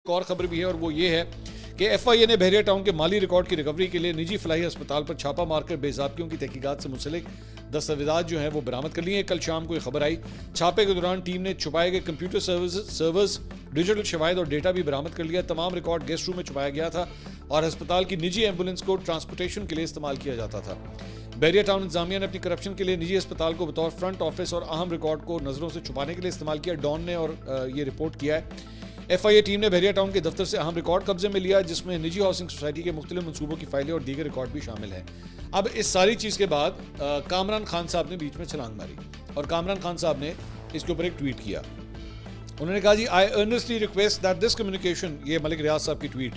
एक और खबर भी है और वो ये है कि एफआईए ने बहरिया टाउन के माली रिकॉर्ड की रिकवरी के लिए निजी फलाही अस्पताल पर छापा मारकर बेज़ाब्तियों की तहकीकात से मुंसलिक दस्तावेजात जो हैं वो बरामद कर लिए। कल शाम को ये खबर आई। छापे के दौरान टीम ने छुपाए गए कंप्यूटर सर्वर्स, डिजिटल शवाहिद और डेटा भी बरामद कर लिया। तमाम रिकॉर्ड गेस्ट रूम में छुपाया गया था और अस्पताल की निजी एम्बुलेंस को ट्रांसपोर्टेशन के लिए इस्तेमाल किया जाता था। बहरिया टाउन इंतजामिया ने अपनी करप्शन के लिए निजी अस्पताल को बतौर फ्रंट ऑफिस और अहम रिकॉर्ड को नजरों से छुपाने के लिए इस्तेमाल किया। डॉन ने और ये रिपोर्ट किया है। एफआईए टीम ने बहरिया टाउन के दफ्तर से अहम रिकॉर्ड कब्जे में लिया, जिसमें निजी हाउसिंग सोसाइटी के मुख्तलिफ मनसूबों की फाइलें और दीगर रिकॉर्ड भी शामिल हैं। अब इस सारी चीज़ के बाद कामरान खान साहब ने बीच में छलांग मारी और कामरान खान साहब ने इसके ऊपर एक ट्वीट किया। उन्होंने कहा जी, I earnestly request that this communication, ये मलिक रियाज साहब की tweet,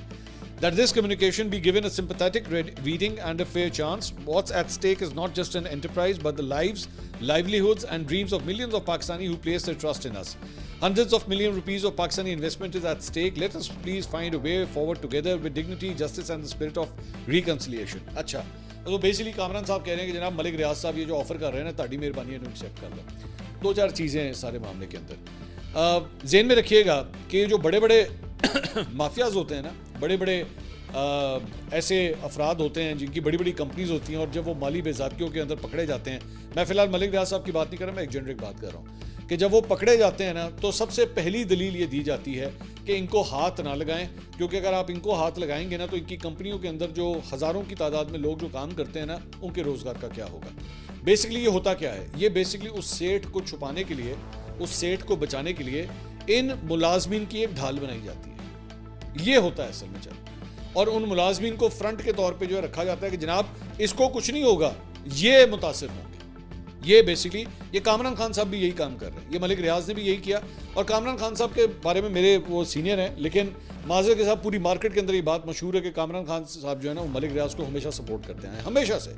that this communication be given a sympathetic reading and a fair chance. What's at stake is not just an enterprise, but the lives, livelihoods and dreams of millions of Pakistani who place their trust in us. Hundreds of million rupees of Pakistani investment is at stake. Let us please find a way forward together with dignity, justice and the spirit of reconciliation. अच्छा, तो basically Kamran साहब कह रहे हैं कि जनाब मलिक रियाज साहब ये जो ऑफर कर रहे हैं ना, ताड़ी मेहरबानी है, एक्सेप्ट कर लो। दो चार चीज़ें हैं सारे मामले के अंदर। ज़हन में रखिएगा कि जो बड़े बड़े माफियाज होते हैं ना, बड़े बड़े ऐसे अफराद होते हैं जिनकी बड़ी बड़ी कंपनीज होती हैं और जब वो माली बेज़ाब्तियों के अंदर पकड़े जाते हैं, मैं फ़िलहाल मलिक रियाज साहब की बात नहीं कर रहा, मैं एक जेनरिक बात कर रहा हूँ कि जब वो पकड़े जाते हैं ना, तो सबसे पहली दलील ये दी जाती है कि इनको हाथ ना लगाएं, क्योंकि अगर आप इनको हाथ लगाएंगे ना तो इनकी कंपनियों के अंदर जो हज़ारों की तादाद में लोग जो काम करते हैं ना, उनके रोज़गार का क्या होगा। बेसिकली ये होता क्या है, ये बेसिकली उस सेठ को छुपाने के लिए, उस सेठ को बचाने के लिए इन मुलाजमीन की एक ढाल बनाई जाती है। ये होता है असल में चल, और उन मुलाजमीन को फ्रंट के तौर पे जो है रखा जाता है कि जनाब इसको कुछ नहीं होगा, ये मुतासिर होंगे। ये बेसिकली ये कामरान खान साहब भी यही काम कर रहे हैं, ये मलिक रियाज ने भी यही किया। और कामरान खान साहब के बारे में मेरे वो सीनियर हैं, लेकिन माजर के साथ पूरी मार्केट के अंदर ये बात मशहूर है कि कामरान खान साहब जो है ना, वो मलिक रियाज को हमेशा सपोर्ट करते हैं, हमेशा से,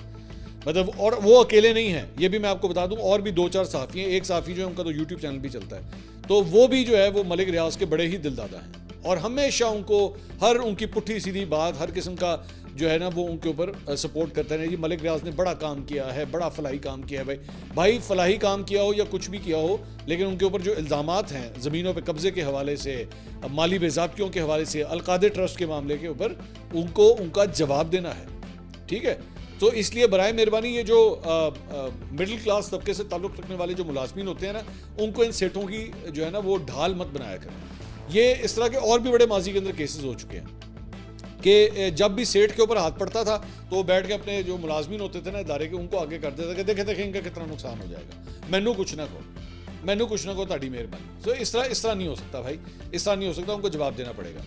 मतलब। और वो अकेले नहीं हैं, ये भी मैं आपको बता दूं, और भी दो चार सहाफ़ी हैं। एक सहाफ़ी जो है उनका तो यूट्यूब चैनल भी चलता है, तो वो भी जो है वो मलिक रियाज के बड़े ही दिलदादा हैं और हमेशा उनको हर उनकी पुट्ठी सीधी बात, हर किस्म का जो है ना वो उनके ऊपर सपोर्ट करते हैं। जी मलिक रियाज ने बड़ा काम किया है, बड़ा फलाही काम किया है। भाई फलाही काम किया हो या कुछ भी किया हो, लेकिन उनके ऊपर जो इल्ज़ामात हैं ज़मीनों पे कब्ज़े के हवाले से, माली बेज़ाब्तियों के हवाले से, अलकादे ट्रस्ट के मामले के ऊपर उनको उनका जवाब देना है, ठीक है। तो इसलिए बराए मेहरबानी ये जो मिडिल क्लास तबके से ताल्लुक़ रखने वाले जो मुलाजमीन होते हैं ना, उनको इन सेठों की जो है ना वो ढाल मत बनाया करें। ये इस तरह के और भी बड़े माजी के अंदर केसेस हो चुके हैं कि जब भी सेठ के ऊपर हाथ पड़ता था तो वो बैठ के अपने जो मुलाजमीन होते थे ना इदारे के, उनको आगे कर देता कि देखे इनका कितना नुकसान हो जाएगा, मैनू कुछ ना कहो, ताड़ी मेहरबानी। तो इस तरह नहीं हो सकता भाई, इस तरह नहीं हो सकता, उनको जवाब देना पड़ेगा।